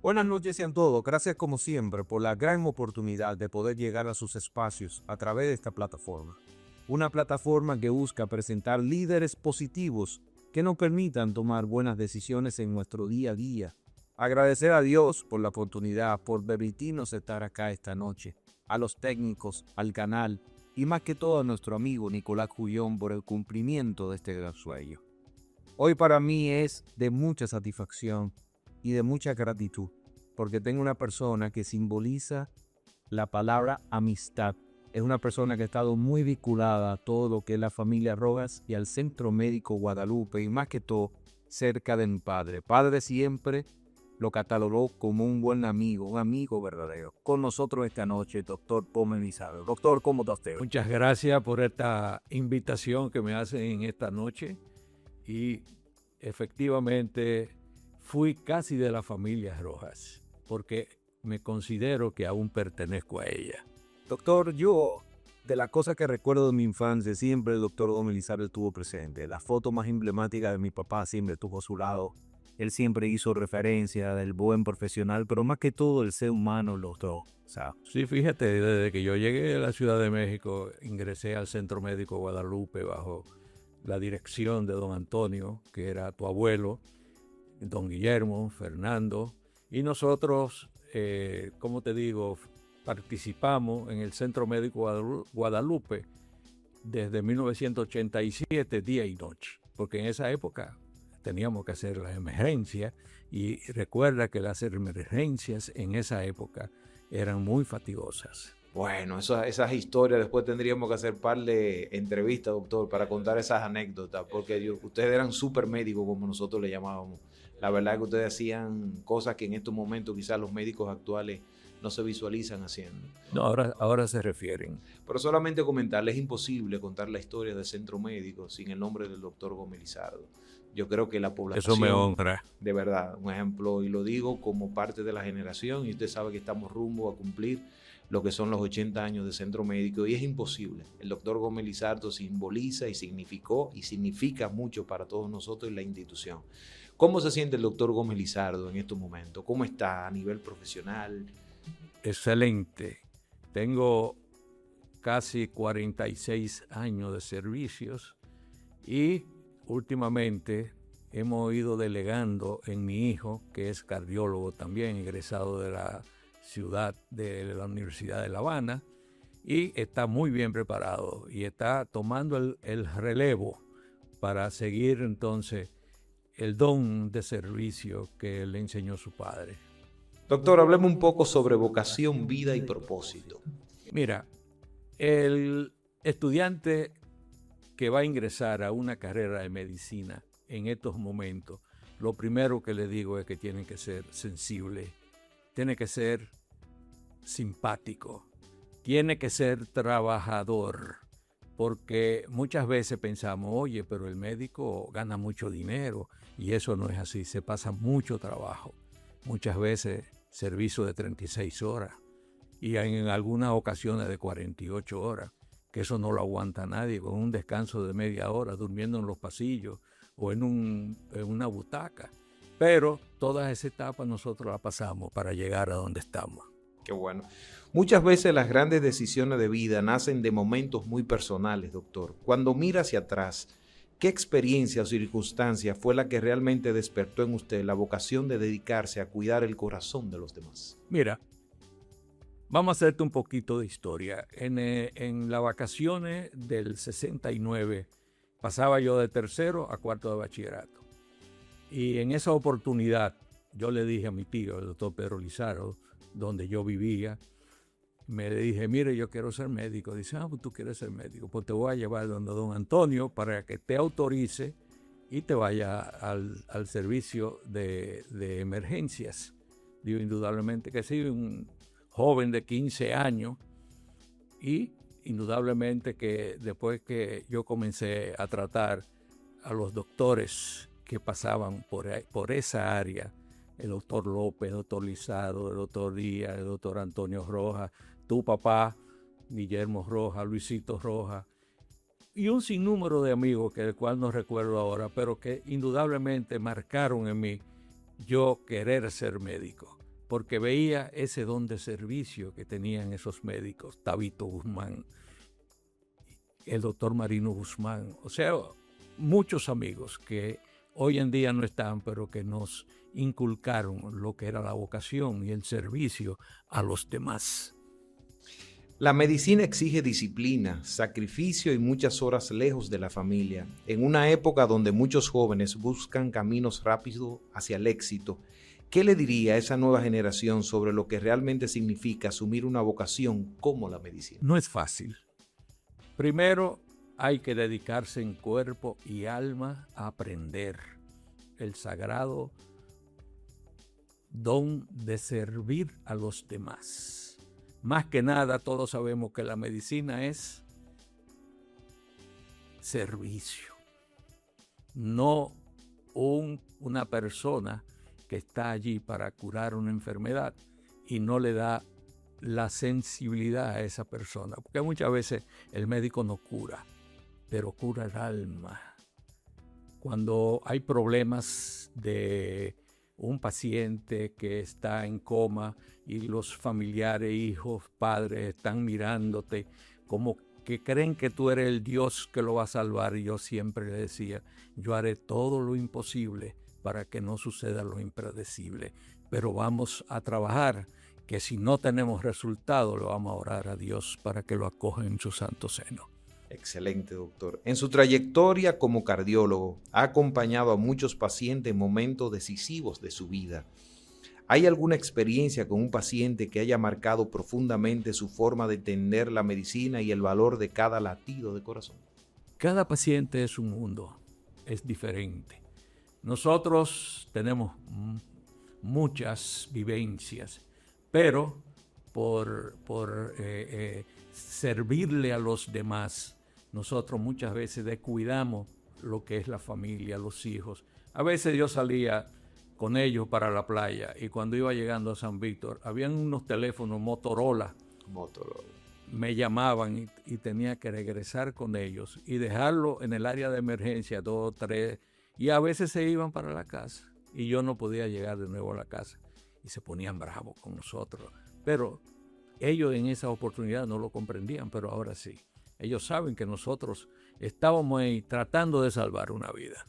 Buenas noches a todos. Gracias como siempre por la gran oportunidad de poder llegar a sus espacios a través de esta plataforma. Una plataforma que busca presentar líderes positivos que nos permitan tomar buenas decisiones en nuestro día a día. Agradecer a Dios por la oportunidad, por permitirnos estar acá esta noche, a los técnicos, al canal y más que todo a nuestro amigo Nicolás Cuyón por el cumplimiento de este gran sueño. Hoy para mí es de mucha satisfacción y de mucha gratitud, porque tengo una persona que simboliza la palabra amistad. Es una persona que ha estado muy vinculada a todo lo que es la familia Rojas y al Centro Médico Guadalupe, y más que todo cerca de mi padre. Padre siempre lo catalogó como un buen amigo, un amigo verdadero. Con nosotros esta noche, doctor Pome Misabe. Doctor, ¿cómo está usted? Muchas gracias por esta invitación que me hacen en esta noche y efectivamente fui casi de la familia Rojas porque me considero que aún pertenezco a ella. Doctor, yo, de las cosas que recuerdo de mi infancia, siempre el doctor Gómez Lizardo estuvo presente. La foto más emblemática de mi papá siempre estuvo a su lado. Él siempre hizo referencia del buen profesional, pero más que todo el ser humano los dos. Sí, fíjate, desde que yo llegué a la Ciudad de México, ingresé al Centro Médico Guadalupe bajo la dirección de don Antonio, que era tu abuelo, don Guillermo, Fernando, y nosotros, como te digo, participamos en el Centro Médico Guadalupe desde 1987, día y noche, porque en esa época teníamos que hacer las emergencias y recuerda que las emergencias en esa época eran muy fatigosas. Bueno, esas historias después tendríamos que hacer par de entrevistas, doctor, para contar esas anécdotas, porque ustedes eran súper médicos, como nosotros le llamábamos. La verdad es que ustedes hacían cosas que en estos momentos quizás los médicos actuales no se visualizan haciendo. No, ahora se refieren. Pero solamente comentarles, es imposible contar la historia del centro médico sin el nombre del doctor Gómez Lizardo. Yo creo que la población... Eso me honra. De verdad, un ejemplo, y lo digo como parte de la generación, y usted sabe que estamos rumbo a cumplir lo que son los 80 años de centro médico, y es imposible. El doctor Gómez Lizardo simboliza y significó y significa mucho para todos nosotros y la institución. ¿Cómo se siente el doctor Gómez Lizardo en estos momentos? ¿Cómo está a nivel profesional? Excelente. Tengo casi 46 años de servicios y últimamente hemos ido delegando en mi hijo, que es cardiólogo también, egresado de la ciudad de la Universidad de La Habana, y está muy bien preparado y está tomando el relevo para seguir entonces el don de servicio que le enseñó su padre. Doctor, hablemos un poco sobre vocación, vida y propósito. Mira, el estudiante que va a ingresar a una carrera de medicina en estos momentos, lo primero que le digo es que tiene que ser sensible, tiene que ser simpático, tiene que ser trabajador, porque muchas veces pensamos, oye, pero el médico gana mucho dinero, y eso no es así, se pasa mucho trabajo, muchas veces servicio de 36 horas, y en algunas ocasiones de 48 horas, que eso no lo aguanta nadie, con un descanso de media hora, durmiendo en los pasillos o en una butaca. Pero todas esas etapas nosotros las pasamos para llegar a donde estamos. Qué bueno. Muchas veces las grandes decisiones de vida nacen de momentos muy personales, doctor. Cuando mira hacia atrás, ¿qué experiencia o circunstancia fue la que realmente despertó en usted la vocación de dedicarse a cuidar el corazón de los demás? Mira, vamos a hacerte un poquito de historia. En las vacaciones del 69 pasaba yo de tercero a cuarto de bachillerato. Y en esa oportunidad yo le dije a mi tío, el doctor Pedro Lizardo, donde yo vivía, me dije, mire, yo quiero ser médico. Dice, pues tú quieres ser médico, pues te voy a llevar donde don Antonio para que te autorice y te vaya al servicio de emergencias. Digo, indudablemente que sí, un joven de 15 años, y indudablemente que después que yo comencé a tratar a los doctores que pasaban por esa área, el doctor López, el doctor Lizardo, el doctor Díaz, el doctor Antonio Rojas, tu papá, Guillermo Rojas, Luisito Rojas, y un sinnúmero de amigos que del cual no recuerdo ahora, pero que indudablemente marcaron en mí yo querer ser médico. porque veía ese don de servicio que tenían esos médicos, Tabito Guzmán, el doctor Marino Guzmán, o sea, muchos amigos que hoy en día no están, pero que nos inculcaron lo que era la vocación y el servicio a los demás. La medicina exige disciplina, sacrificio y muchas horas lejos de la familia, en una época donde muchos jóvenes buscan caminos rápidos hacia el éxito. ¿Qué le diría a esa nueva generación sobre lo que realmente significa asumir una vocación como la medicina? No es fácil. Primero, hay que dedicarse en cuerpo y alma a aprender el sagrado don de servir a los demás. Más que nada, todos sabemos que la medicina es servicio, no una persona que está allí para curar una enfermedad y no le da la sensibilidad a esa persona. Porque muchas veces el médico no cura, pero cura el alma. Cuando hay problemas de un paciente que está en coma y los familiares, hijos, padres están mirándote como que creen que tú eres el Dios que lo va a salvar, y yo siempre le decía, yo haré todo lo imposible para que no suceda lo impredecible, pero vamos a trabajar, que si no tenemos resultado, lo vamos a orar a Dios para que lo acoja en su santo seno. Excelente, doctor. En su trayectoria como cardiólogo, ha acompañado a muchos pacientes en momentos decisivos de su vida. ¿Hay alguna experiencia con un paciente que haya marcado profundamente su forma de entender la medicina y el valor de cada latido de corazón? Cada paciente es un mundo, es diferente. Nosotros tenemos muchas vivencias, pero por servirle a los demás, nosotros muchas veces descuidamos lo que es la familia, los hijos. A veces yo salía con ellos para la playa y cuando iba llegando a San Víctor, habían unos teléfonos Motorola. Me llamaban y tenía que regresar con ellos y dejarlo en el área de emergencia, 2 o 3, y a veces se iban para la casa y yo no podía llegar de nuevo a la casa y se ponían bravos con nosotros. Pero ellos en esa oportunidad no lo comprendían, pero ahora sí. Ellos saben que nosotros estábamos ahí tratando de salvar una vida.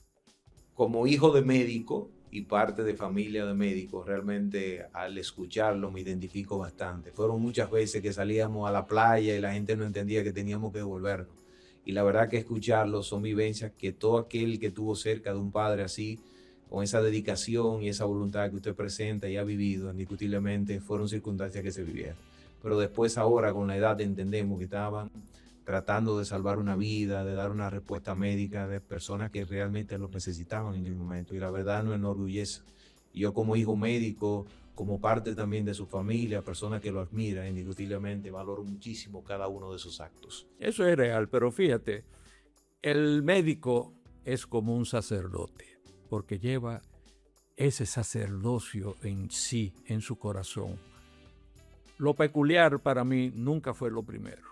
Como hijo de médico y parte de familia de médicos, realmente al escucharlo me identifico bastante. Fueron muchas veces que salíamos a la playa y la gente no entendía que teníamos que devolvernos. Y la verdad que escucharlo son vivencias que todo aquel que estuvo cerca de un padre así, con esa dedicación y esa voluntad que usted presenta y ha vivido, indiscutiblemente fueron circunstancias que se vivieron. Pero después ahora con la edad entendemos que estaban tratando de salvar una vida, de dar una respuesta médica de personas que realmente lo necesitaban en el momento. Y la verdad nos enorgullece. Yo como hijo médico, como parte también de su familia, personas que lo admiran, indiscutiblemente valoro muchísimo cada uno de sus actos. Eso es real, pero fíjate, el médico es como un sacerdote, porque lleva ese sacerdocio en sí, en su corazón. Lo peculiar para mí nunca fue lo primero.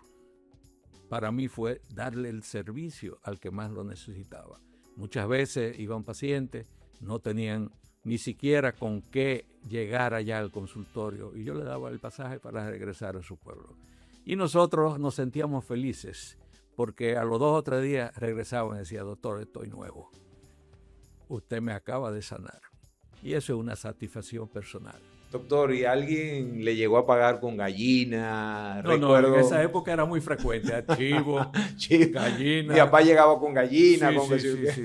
Para mí fue darle el servicio al que más lo necesitaba. Muchas veces iban pacientes, no tenían ni siquiera con qué llegar allá al consultorio y yo le daba el pasaje para regresar a su pueblo. Y nosotros nos sentíamos felices porque a los 2 o 3 días regresaban y decía, doctor, estoy nuevo. Usted me acaba de sanar. Y eso es una satisfacción personal. Doctor, ¿y alguien le llegó a pagar con gallina? No, en esa época era muy frecuente, chivo, gallina. Mi papá llegaba con gallina.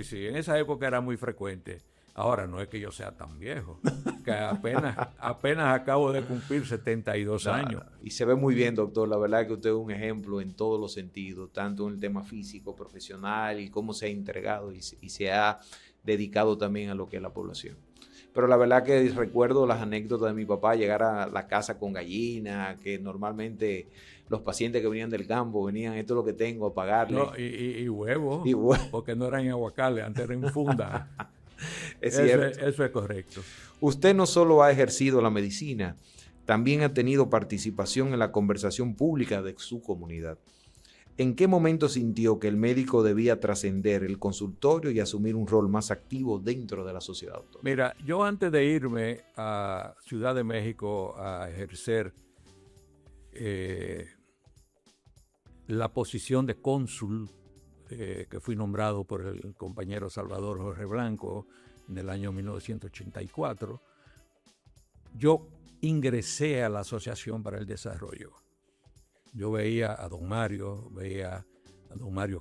Sí, en esa época era muy frecuente. Ahora no es que yo sea tan viejo, que apenas acabo de cumplir 72 años. Y se ve muy bien, doctor, la verdad es que usted es un ejemplo en todos los sentidos, tanto en el tema físico, profesional y cómo se ha entregado y se ha dedicado también a lo que es la población. Pero la verdad que recuerdo las anécdotas de mi papá, llegar a la casa con gallina, que normalmente los pacientes que venían del campo venían, esto es lo que tengo, a pagarle. No, y huevos, porque no eran en aguacales, antes eran en funda. Es cierto. Eso es correcto. Usted no solo ha ejercido la medicina, también ha tenido participación en la conversación pública de su comunidad. ¿En qué momento sintió que el médico debía trascender el consultorio y asumir un rol más activo dentro de la sociedad, doctor? Mira, yo antes de irme a Ciudad de México a ejercer la posición de cónsul, que fui nombrado por el compañero Salvador Jorge Blanco en el año 1984, yo ingresé a la Asociación para el Desarrollo. Yo veía a don Mario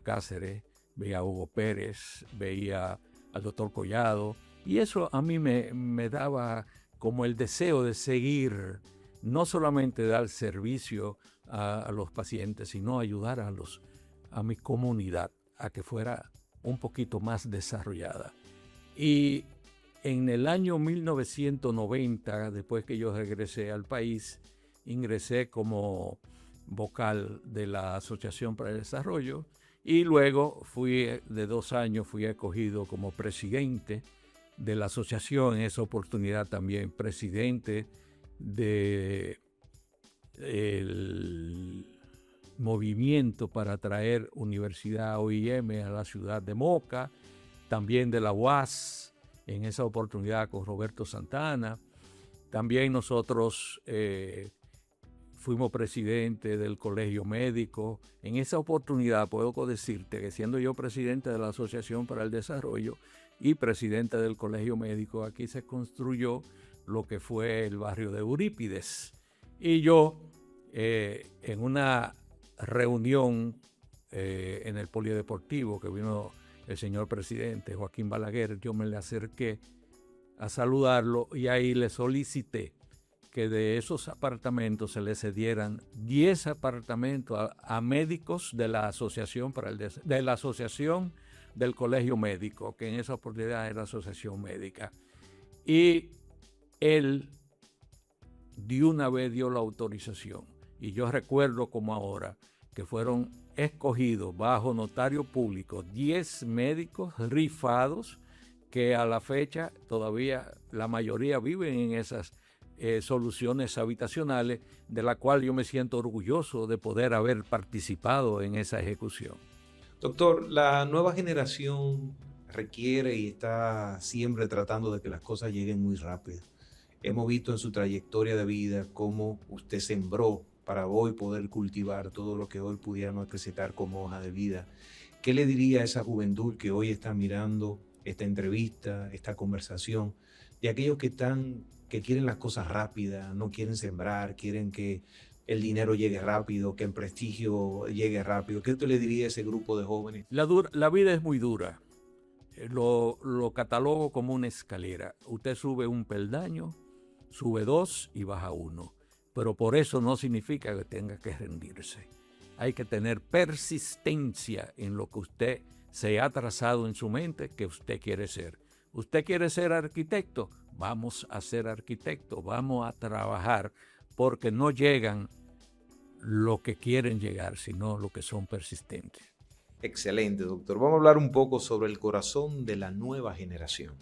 Cáceres, veía a Hugo Pérez, veía al doctor Collado, y eso a mí me daba como el deseo de seguir, no solamente dar servicio a los pacientes, sino ayudar a mi comunidad a que fuera un poquito más desarrollada. Y en el año 1990, después que yo regresé al país, ingresé como vocal de la Asociación para el Desarrollo y luego de 2 años fui escogido como presidente de la asociación, en esa oportunidad también presidente del movimiento para traer Universidad OIM a la ciudad de Moca, también de la UAS, en esa oportunidad con Roberto Santana. También nosotros fuimos presidente del Colegio Médico. En esa oportunidad puedo decirte que siendo yo presidente de la Asociación para el Desarrollo y presidente del Colegio Médico, aquí se construyó lo que fue el barrio de Eurípides. Y yo, en una reunión en el polideportivo que vino el señor presidente Joaquín Balaguer, yo me le acerqué a saludarlo y ahí le solicité que de esos apartamentos se le cedieran 10 apartamentos a médicos de la Asociación de la Asociación del Colegio Médico, que en esa oportunidad era Asociación Médica. Y él de una vez dio la autorización. Y yo recuerdo como ahora que fueron escogidos bajo notario público 10 médicos rifados que a la fecha todavía la mayoría viven en esas soluciones habitacionales, de la cual yo me siento orgulloso de poder haber participado en esa ejecución. Doctor, la nueva generación requiere y está siempre tratando de que las cosas lleguen muy rápido. Hemos visto en su trayectoria de vida cómo usted sembró para hoy poder cultivar todo lo que hoy pudiéramos necesitar como hoja de vida. ¿Qué le diría a esa juventud que hoy está mirando esta entrevista, esta conversación, de aquellos que quieren las cosas rápidas, no quieren sembrar, quieren que el dinero llegue rápido, que el prestigio llegue rápido? ¿Qué usted le diría a ese grupo de jóvenes? La vida es muy dura. Lo catalogo como una escalera. Usted sube un peldaño, sube 2 y baja 1. Pero por eso no significa que tenga que rendirse. Hay que tener persistencia en lo que usted se ha trazado en su mente que usted quiere ser. ¿Usted quiere ser arquitecto? Vamos a ser arquitecto, vamos a trabajar, porque no llegan lo que quieren llegar, sino lo que son persistentes. Excelente, doctor. Vamos a hablar un poco sobre el corazón de la nueva generación.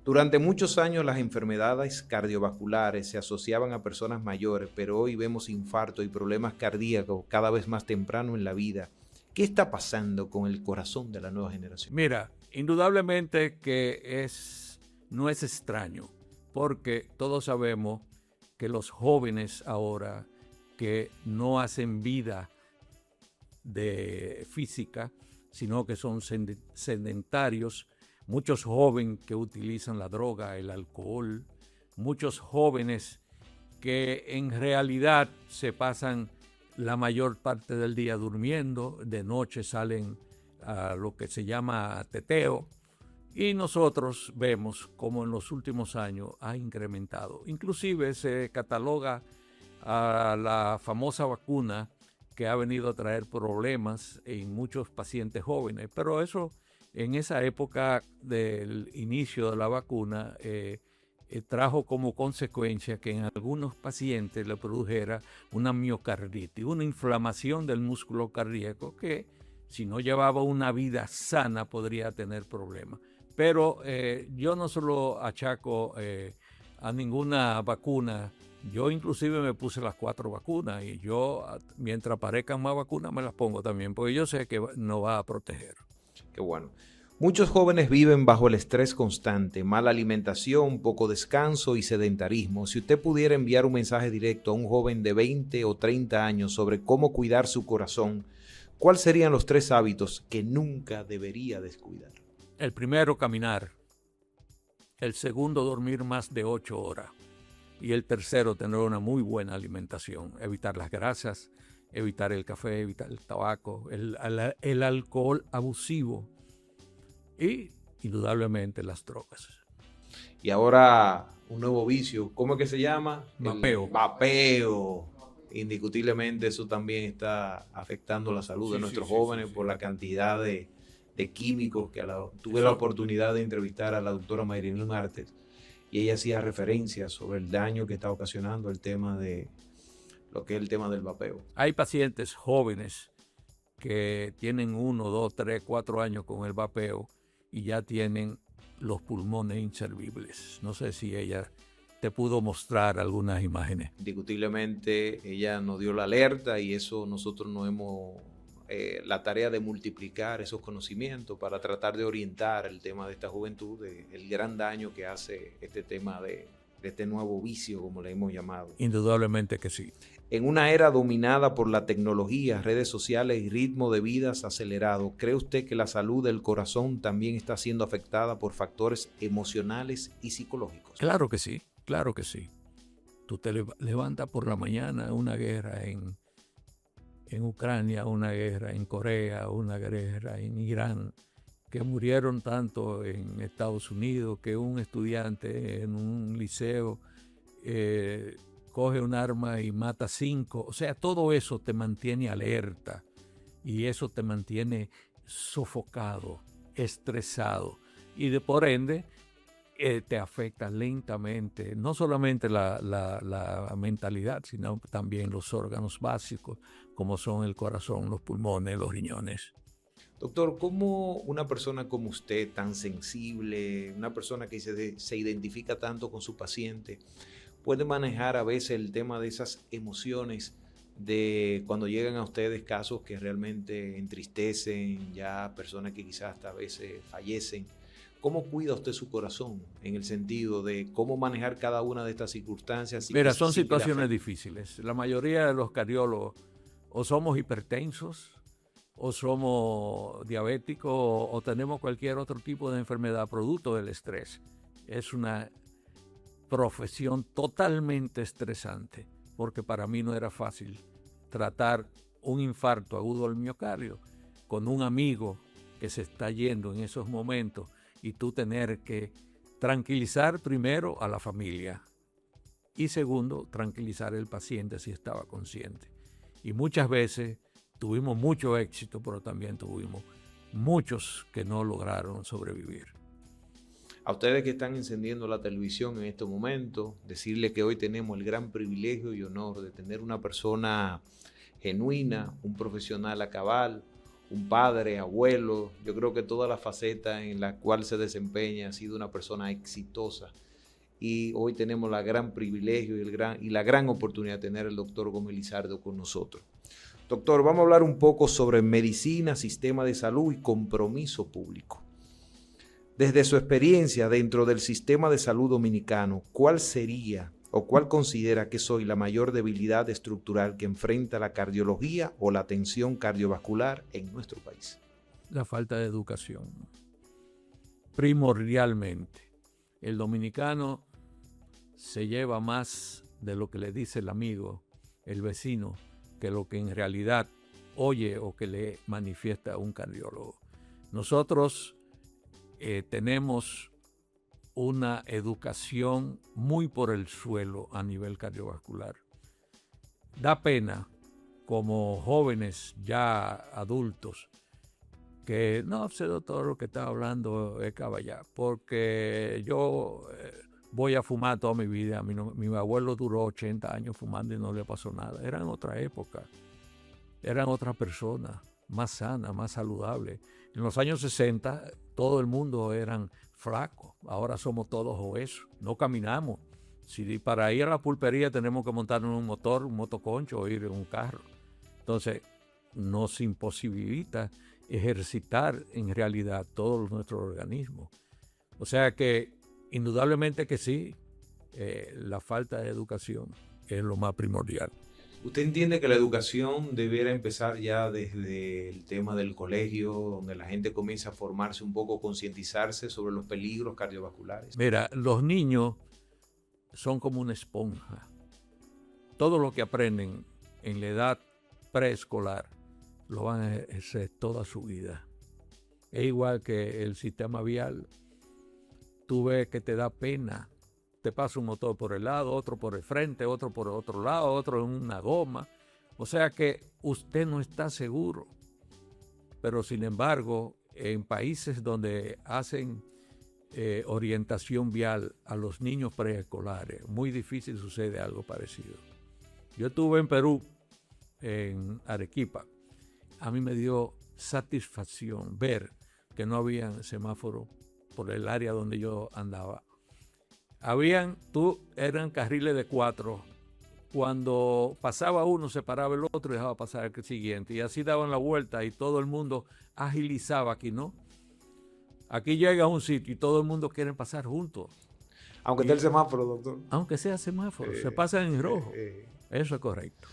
Durante muchos años las enfermedades cardiovasculares se asociaban a personas mayores, pero hoy vemos infartos y problemas cardíacos cada vez más temprano en la vida. ¿Qué está pasando con el corazón de la nueva generación? Mira, indudablemente que no es extraño, porque todos sabemos que los jóvenes ahora que no hacen vida de física, sino que son sedentarios, muchos jóvenes que utilizan la droga, el alcohol, muchos jóvenes que en realidad se pasan la mayor parte del día durmiendo, de noche salen a lo que se llama teteo, y nosotros vemos como en los últimos años ha incrementado. Inclusive se cataloga a la famosa vacuna que ha venido a traer problemas en muchos pacientes jóvenes, pero eso en esa época del inicio de la vacuna trajo como consecuencia que en algunos pacientes le produjera una miocarditis, una inflamación del músculo cardíaco que si no llevaba una vida sana podría tener problemas. Pero yo no solo achaco a ninguna vacuna Yo inclusive me puse las 4 vacunas y yo, mientras aparezcan más vacunas, me las pongo también, porque yo sé que no va a proteger. Qué bueno. Muchos jóvenes viven bajo el estrés constante, mala alimentación, poco descanso y sedentarismo. Si usted pudiera enviar un mensaje directo a un joven de 20 o 30 años sobre cómo cuidar su corazón, ¿cuáles serían los 3 hábitos que nunca debería descuidar? El primero, caminar. El segundo, dormir más de 8 horas. Y el tercero, tener una muy buena alimentación. Evitar las grasas, evitar el café, evitar el tabaco, el alcohol abusivo y, indudablemente, las drogas. Y ahora un nuevo vicio, ¿cómo es que se llama? Vapeo. El vapeo. Indiscutiblemente eso también está afectando la salud de nuestros jóvenes por la cantidad de químicos que tuve la oportunidad de entrevistar a la doctora Mayrinil Martes y ella hacía referencia sobre el daño que está ocasionando el tema de lo que es el tema del vapeo. Hay pacientes jóvenes que tienen 1, 2, 3, 4 años con el vapeo y ya tienen los pulmones inservibles. No sé si ella te pudo mostrar algunas imágenes. Indiscutiblemente ella nos dio la alerta y eso nosotros nos hemos la tarea de multiplicar esos conocimientos para tratar de orientar el tema de esta juventud, el gran daño que hace este tema de este nuevo vicio, como le hemos llamado. Indudablemente que sí. En una era dominada por la tecnología, redes sociales y ritmo de vidas acelerado, ¿cree usted que la salud del corazón también está siendo afectada por factores emocionales y psicológicos? Claro que sí, claro que sí. Tú te levantas por la mañana, una guerra en Ucrania, una guerra en Corea, una guerra en Irán, que murieron tanto en Estados Unidos, que un estudiante en un liceo coge un arma y mata 5. O sea, todo eso te mantiene alerta y eso te mantiene sofocado, estresado y por ende te afecta lentamente, no solamente la mentalidad, sino también los órganos básicos, como son el corazón, los pulmones, los riñones. Doctor, ¿cómo una persona como usted, tan sensible, una persona que se identifica tanto con su paciente, puede manejar a veces el tema de esas emociones de cuando llegan a ustedes casos que realmente entristecen, ya personas que quizás hasta a veces fallecen? ¿Cómo cuida usted su corazón en el sentido de cómo manejar cada una de estas circunstancias? Mira, son situaciones difíciles. La mayoría de los cardiólogos o somos hipertensos, o somos diabéticos, o tenemos cualquier otro tipo de enfermedad producto del estrés. Es una profesión totalmente estresante, porque para mí no era fácil tratar un infarto agudo al miocardio con un amigo que se está yendo en esos momentos y tú tener que tranquilizar primero a la familia y segundo, tranquilizar al paciente si estaba consciente. Y muchas veces tuvimos mucho éxito, pero también tuvimos muchos que no lograron sobrevivir. A ustedes que están encendiendo la televisión en este momento, decirles que hoy tenemos el gran privilegio y honor de tener una persona genuina, un profesional a cabal, un padre, abuelo. Yo creo que toda la faceta en la cual se desempeña ha sido una persona exitosa. Y hoy tenemos el gran privilegio y la gran oportunidad de tener al doctor Gómez Lizardo con nosotros. Doctor, vamos a hablar un poco sobre medicina, sistema de salud y compromiso público. Desde su experiencia dentro del sistema de salud dominicano, ¿cuál sería o cuál considera que es hoy la mayor debilidad estructural que enfrenta la cardiología o la atención cardiovascular en nuestro país? La falta de educación. Primordialmente, el dominicano se lleva más de lo que le dice el amigo, el vecino, que lo que en realidad oye o que le manifiesta un cardiólogo. Nosotros tenemos una educación muy por el suelo a nivel cardiovascular. Da pena como jóvenes ya adultos que no sé, doctor, lo que está hablando es caballá, porque yo voy a fumar toda mi vida. Mi abuelo duró 80 años fumando y no le pasó nada. Eran otra época, eran otras personas, más sanas, más saludables. En los años 60 todo el mundo eran flacos, ahora somos todos obesos, no caminamos, Si para ir a la pulpería tenemos que montar en un motor, un motoconcho o ir en un carro. Entonces, nos imposibilita ejercitar en realidad todo nuestro organismo. O sea que, indudablemente que sí, la falta de educación es lo más primordial. ¿Usted entiende que la educación debiera empezar ya desde el tema del colegio, donde la gente comienza a formarse un poco, concientizarse sobre los peligros cardiovasculares? Mira, los niños son como una esponja. Todo lo que aprenden en la edad preescolar lo van a ejercer toda su vida. Es igual que el sistema vial. Tú ves que te da pena. Te pasa un motor por el lado, otro por el frente, otro por el otro lado, otro en una goma. O sea que usted no está seguro. Pero sin embargo, en países donde hacen orientación vial a los niños preescolares, muy difícil sucede algo parecido. Yo estuve en Perú, en Arequipa. A mí me dio satisfacción ver que no había semáforo por el área donde yo andaba. Eran carriles de 4. Cuando pasaba uno, se paraba el otro y dejaba pasar el siguiente. Y así daban la vuelta y todo el mundo agilizaba. Aquí no. Aquí llega a un sitio y todo el mundo quiere pasar juntos. Aunque esté el semáforo, doctor. Aunque sea semáforo, se pasan en rojo. Eso es correcto.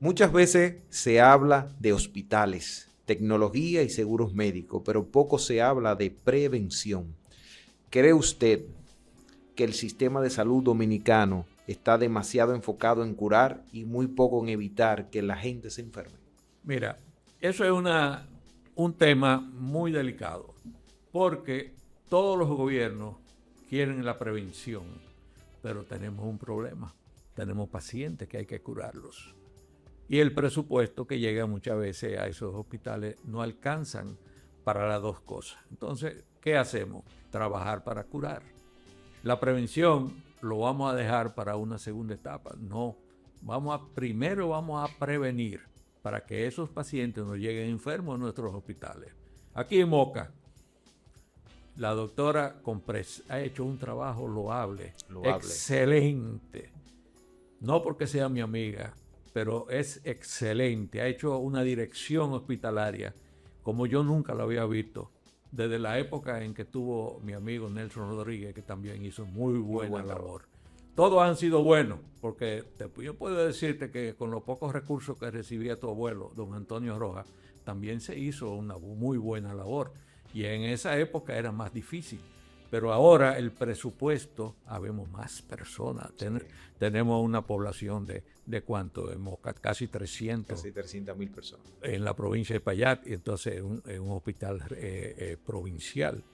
Muchas veces se habla de hospitales, tecnología y seguros médicos, pero poco se habla de prevención. ¿Cree usted que el sistema de salud dominicano está demasiado enfocado en curar y muy poco en evitar que la gente se enferme? Mira, eso es un tema muy delicado, porque todos los gobiernos quieren la prevención, pero tenemos un problema. Tenemos pacientes que hay que curarlos. Y el presupuesto que llega muchas veces a esos hospitales no alcanzan para las dos cosas. Entonces, ¿qué hacemos? Trabajar para curar. La prevención lo vamos a dejar para una segunda etapa. No, primero vamos a prevenir para que esos pacientes no lleguen enfermos a nuestros hospitales. Aquí en Moca, la doctora Comprés ha hecho un trabajo loable. Excelente. No porque sea mi amiga, pero es excelente. Ha hecho una dirección hospitalaria como yo nunca lo había visto. Desde la época en que tuvo mi amigo Nelson Rodríguez, que también hizo muy buena labor. Todos han sido buenos, porque yo puedo decirte que con los pocos recursos que recibía tu abuelo, don Antonio Rojas, también se hizo una muy buena labor. Y en esa época era más difícil. Pero ahora el presupuesto, habemos más personas. Tenemos una población de ¿cuánto? En Moca, casi 300. Casi 300.000 personas. En la provincia de Payat, y entonces en un hospital provincial.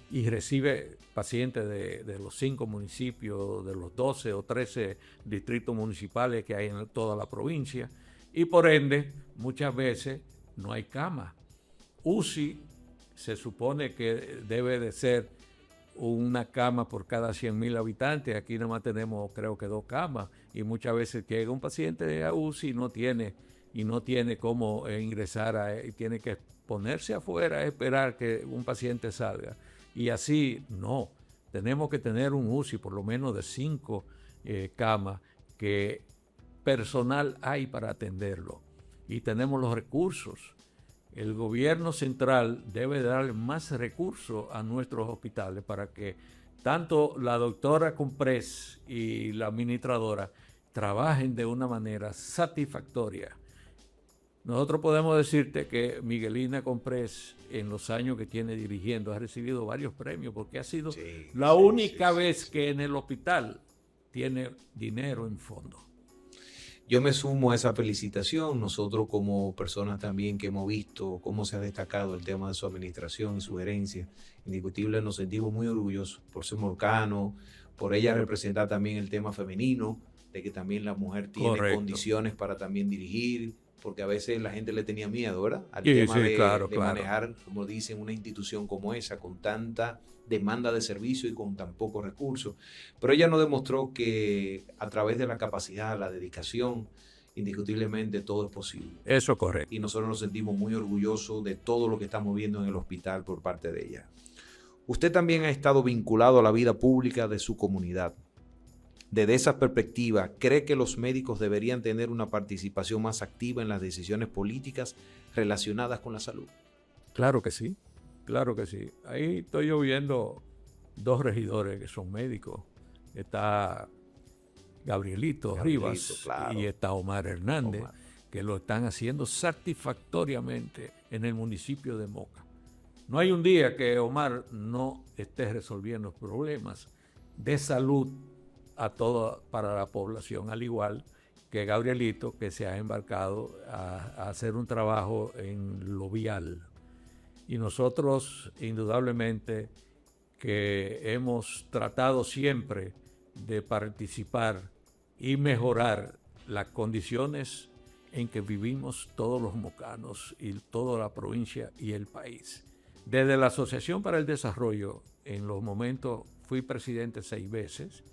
Y recibe pacientes de los 5 municipios, de los 12 o 13 distritos municipales que hay en toda la provincia. Y por ende, muchas veces no hay cama. UCI se supone que debe de ser una cama por cada 100.000 habitantes. Aquí nada más tenemos, creo que 2 camas. Y muchas veces llega un paciente a UCI y no tiene cómo ingresar, y tiene que ponerse afuera a esperar que un paciente salga. Y así no. Tenemos que tener un UCI por lo menos de 5 camas, que personal hay para atenderlo. Y tenemos los recursos. El gobierno central debe darle más recursos a nuestros hospitales para que tanto la doctora Comprés y la administradora trabajen de una manera satisfactoria. Nosotros podemos decirte que Miguelina Comprés, en los años que tiene dirigiendo, ha recibido varios premios, porque ha sido la única vez que en el hospital tiene dinero en fondo. Yo me sumo a esa felicitación. Nosotros como personas también que hemos visto cómo se ha destacado el tema de su administración y su gerencia, indiscutible nos sentimos muy orgullosos por ser morcano, por ella representar también el tema femenino, de que también la mujer tiene condiciones para también dirigir, porque a veces la gente le tenía miedo, ¿verdad? Al tema de manejar, como dicen, una institución como esa, con tanta demanda de servicio y con tan pocos recursos. Pero ella nos demostró que a través de la capacidad, la dedicación, indiscutiblemente todo es posible. Eso es correcto. Y nosotros nos sentimos muy orgullosos de todo lo que estamos viendo en el hospital por parte de ella. Usted también ha estado vinculado a la vida pública de su comunidad. Desde esa perspectiva, ¿cree que los médicos deberían tener una participación más activa en las decisiones políticas relacionadas con la salud? Claro que sí, claro que sí. Ahí estoy yo viendo dos regidores que son médicos. Está Gabrielito Rivas, claro. y está Omar Hernández, Omar. que lo están haciendo satisfactoriamente en el municipio de Moca. No hay un día que Omar no esté resolviendo problemas de salud para la población, al igual que Gabrielito, que se ha embarcado a hacer un trabajo en lo vial. Y nosotros, indudablemente, que hemos tratado siempre de participar y mejorar las condiciones en que vivimos todos los mocanos y toda la provincia y el país. Desde la Asociación para el Desarrollo, en los momentos fui presidente 6 veces,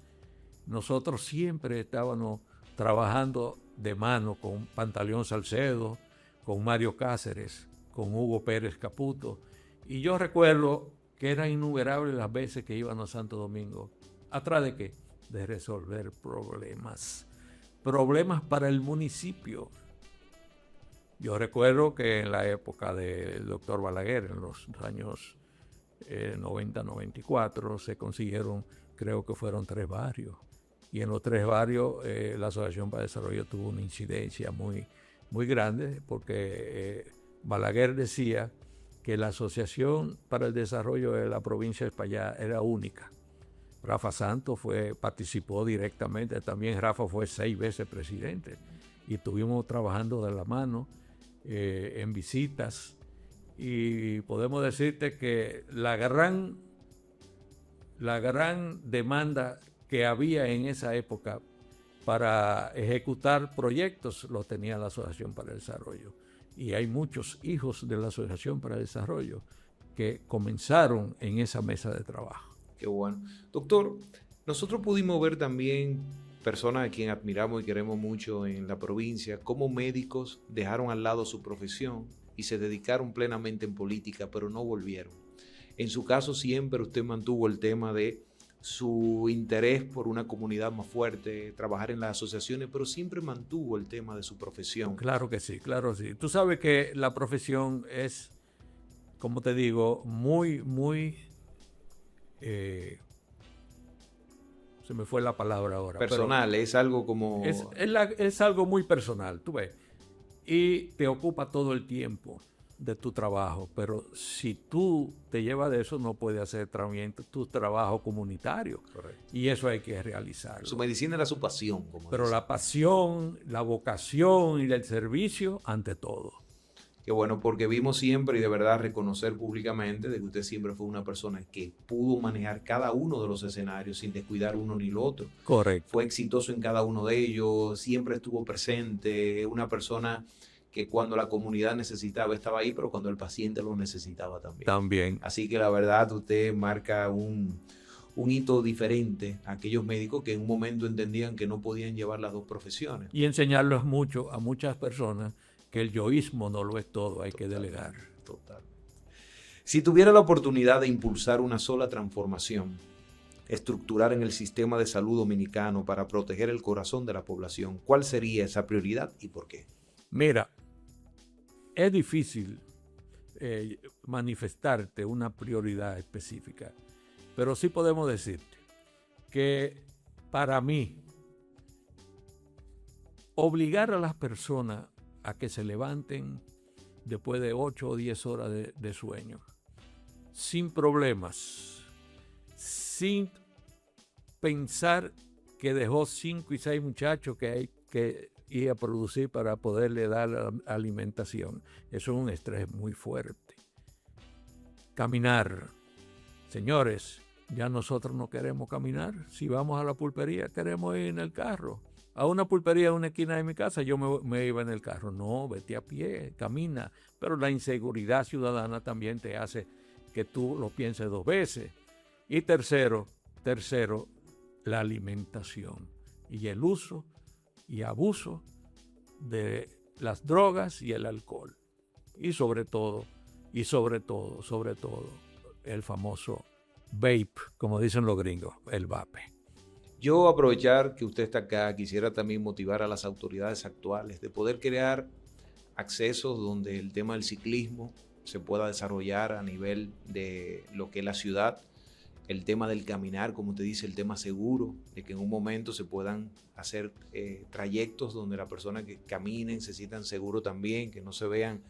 nosotros siempre estábamos trabajando de mano con Pantaleón Salcedo, con Mario Cáceres, con Hugo Pérez Caputo, y yo recuerdo que eran innumerables las veces que iban a Santo Domingo. ¿Atrás de qué? De resolver problemas. Problemas para el municipio. Yo recuerdo que en la época del doctor Balaguer, en los años 90-94, se consiguieron, creo que fueron 3 barrios. Y en los 3 barrios la Asociación para el Desarrollo tuvo una incidencia muy, muy grande, porque Balaguer decía que la Asociación para el Desarrollo de la provincia de Espaillá era única. Rafa Santos participó directamente, también Rafa fue 6 veces presidente, y estuvimos trabajando de la mano en visitas, y podemos decirte que la gran demanda que había en esa época para ejecutar proyectos lo tenía la Asociación para el Desarrollo. Y hay muchos hijos de la Asociación para el Desarrollo que comenzaron en esa mesa de trabajo. Qué bueno. Doctor, nosotros pudimos ver también personas a quien admiramos y queremos mucho en la provincia, cómo médicos dejaron al lado su profesión y se dedicaron plenamente en política, pero no volvieron. En su caso siempre usted mantuvo el tema de su interés por una comunidad más fuerte, trabajar en las asociaciones, pero siempre mantuvo el tema de su profesión. Claro que sí, claro que sí. Tú sabes que la profesión es, como te digo, muy, muy... se me fue la palabra ahora. Personal, es algo como... Es algo muy personal, tú ves. Y te ocupa todo el tiempo de tu trabajo, pero si tú te llevas de eso, no puedes hacer tu trabajo comunitario. Correcto. Y eso hay que realizarlo. Su medicina era su pasión, pero dice. La pasión, la vocación y el servicio ante todo. Qué bueno, porque vimos siempre y de verdad reconocer públicamente de que usted siempre fue una persona que pudo manejar cada uno de los escenarios sin descuidar uno ni el otro. Correcto. Fue exitoso en cada uno de ellos, siempre estuvo presente, una persona que cuando la comunidad necesitaba estaba ahí, pero cuando el paciente lo necesitaba también. También. Así que la verdad usted marca un hito diferente a aquellos médicos que en un momento entendían que no podían llevar las dos profesiones. Y enseñarles mucho a muchas personas que el yoísmo no lo es todo, hay que delegar. Total. Si tuviera la oportunidad de impulsar una sola transformación estructural en el sistema de salud dominicano para proteger el corazón de la población, ¿cuál sería esa prioridad y por qué? Mira, es difícil manifestarte una prioridad específica, pero sí podemos decirte que para mí, obligar a las personas a que se levanten después de 8 o 10 horas de sueño, sin problemas, sin pensar que dejó 5 y 6 muchachos que hay que ir a producir para poderle dar la alimentación. Eso es un estrés muy fuerte. Caminar. Señores, ya nosotros no queremos caminar. Si vamos a la pulpería, queremos ir en el carro. A una pulpería en una esquina de mi casa, yo me iba en el carro. No, vete a pie, camina. Pero la inseguridad ciudadana también te hace que tú lo pienses 2 veces. Y tercero, la alimentación y el uso y abuso de las drogas y el alcohol. Y sobre todo, el famoso vape, como dicen los gringos, el vape. Yo aprovechar que usted está acá, quisiera también motivar a las autoridades actuales de poder crear accesos donde el tema del ciclismo se pueda desarrollar a nivel de lo que es la ciudad, el tema del caminar, como te dice, el tema seguro, de que en un momento se puedan hacer trayectos donde las personas que caminen se sientan seguros también, que no se vean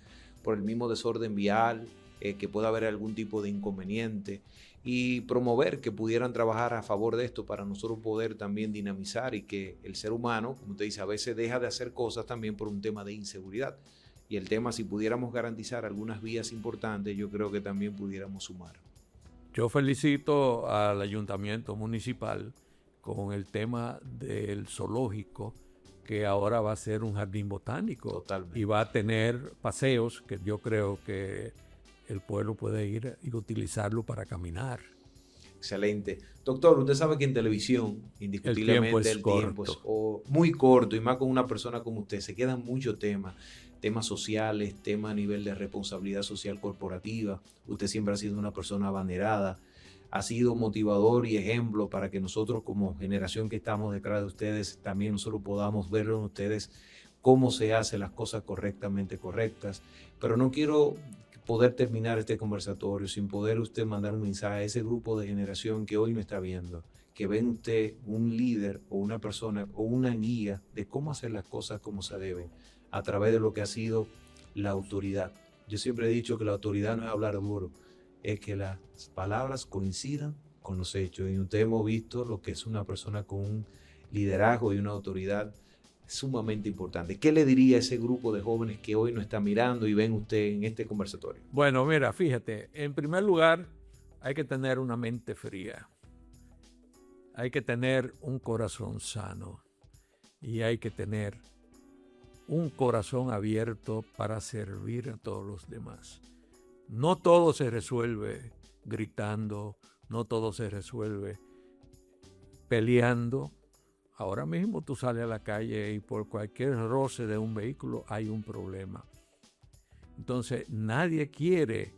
por el mismo desorden vial, que pueda haber algún tipo de inconveniente, y promover que pudieran trabajar a favor de esto para nosotros poder también dinamizar y que el ser humano, como te dice, a veces deja de hacer cosas también por un tema de inseguridad. Y el tema, si pudiéramos garantizar algunas vías importantes, yo creo que también pudiéramos sumar. Yo felicito al ayuntamiento municipal con el tema del zoológico, que ahora va a ser un jardín botánico. Totalmente. Y va a tener paseos que yo creo que el pueblo puede ir y utilizarlo para caminar. Excelente. Doctor, usted sabe que en televisión, indiscutiblemente, el tiempo es muy corto, y más con una persona como usted, se quedan muchos temas sociales, temas a nivel de responsabilidad social corporativa. Usted siempre ha sido una persona abanderada, ha sido motivador y ejemplo para que nosotros como generación que estamos detrás de ustedes, también nosotros podamos ver en ustedes cómo se hacen las cosas correctamente correctas. Pero no quiero poder terminar este conversatorio sin poder usted mandar un mensaje a ese grupo de generación que hoy no está viendo, que ven usted un líder o una persona o una guía de cómo hacer las cosas como se deben a través de lo que ha sido la autoridad. Yo siempre he dicho que la autoridad no es hablar duro, es que las palabras coincidan con los hechos. Y usted hemos visto lo que es una persona con un liderazgo y una autoridad sumamente importante. ¿Qué le diría a ese grupo de jóvenes que hoy nos está mirando y ven usted en este conversatorio? Bueno, mira, fíjate, en primer lugar hay que tener una mente fría, hay que tener un corazón sano y hay que tener un corazón abierto para servir a todos los demás. No todo se resuelve gritando, no todo se resuelve peleando. Ahora mismo tú sales a la calle y por cualquier roce de un vehículo hay un problema. Entonces nadie quiere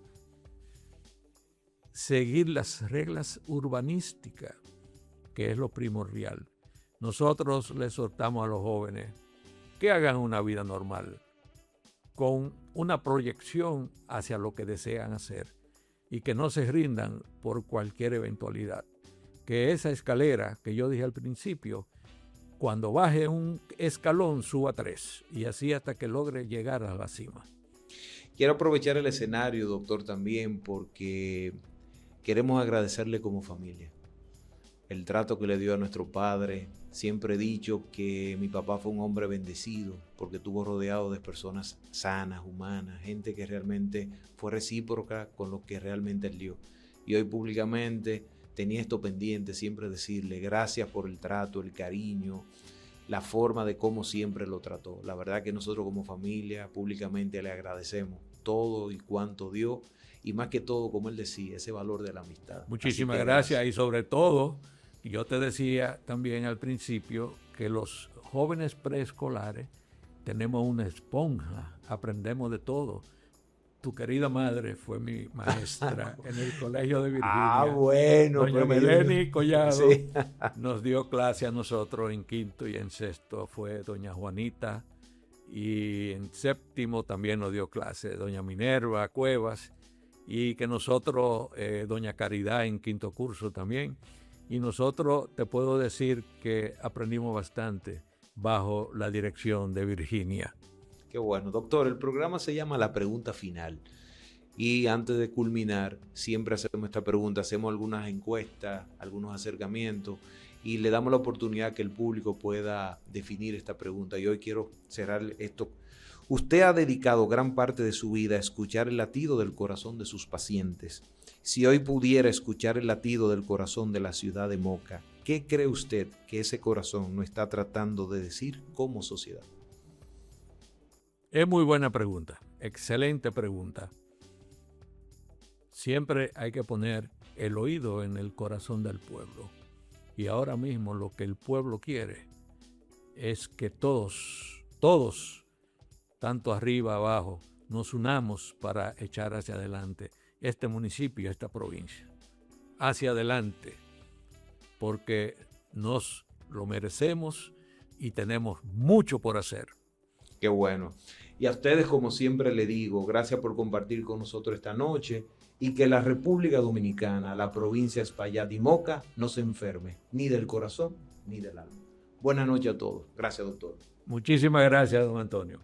seguir las reglas urbanísticas, que es lo primordial. Nosotros les exhortamos a los jóvenes que hagan una vida normal, con una proyección hacia lo que desean hacer y que no se rindan por cualquier eventualidad. Que esa escalera que yo dije al principio, cuando baje un escalón, suba 3 y así hasta que logre llegar a la cima. Quiero aprovechar el escenario, doctor, también porque queremos agradecerle como familia el trato que le dio a nuestro padre. Siempre he dicho que mi papá fue un hombre bendecido porque estuvo rodeado de personas sanas, humanas, gente que realmente fue recíproca con lo que realmente él dio. Y hoy públicamente tenía esto pendiente, siempre decirle gracias por el trato, el cariño, la forma de cómo siempre lo trató. La verdad que nosotros como familia públicamente le agradecemos todo y cuanto dio, y más que todo, como él decía, ese valor de la amistad. Muchísimas gracias. Y sobre todo, yo te decía también al principio que los jóvenes preescolares tenemos una esponja, aprendemos de todo. Tu querida madre fue mi maestra en el colegio de Virginia. Bueno. Doña Meleni Collado sí. nos dio clase a nosotros en quinto y en sexto. Fue doña Juanita. Y en séptimo también nos dio clase doña Minerva Cuevas. Y que nosotros, doña Caridad en quinto curso también. Y nosotros te puedo decir que aprendimos bastante bajo la dirección de Virginia. Qué bueno. Doctor, el programa se llama La Pregunta Final. Y antes de culminar, siempre hacemos esta pregunta, hacemos algunas encuestas, algunos acercamientos, y le damos la oportunidad que el público pueda definir esta pregunta. Y hoy quiero cerrar esto. Usted ha dedicado gran parte de su vida a escuchar el latido del corazón de sus pacientes. Si hoy pudiera escuchar el latido del corazón de la ciudad de Moca, ¿qué cree usted que ese corazón nos está tratando de decir como sociedad? Es muy buena pregunta, excelente pregunta. Siempre hay que poner el oído en el corazón del pueblo. Y ahora mismo lo que el pueblo quiere es que todos, tanto arriba, abajo, nos unamos para echar hacia adelante este municipio, esta provincia. Hacia adelante, porque nos lo merecemos y tenemos mucho por hacer. Qué bueno. Y a ustedes, como siempre le digo, gracias por compartir con nosotros esta noche y que la República Dominicana, la provincia de Espaillat y Moca, no se enferme ni del corazón ni del alma. Buenas noches a todos. Gracias, doctor. Muchísimas gracias, don Antonio.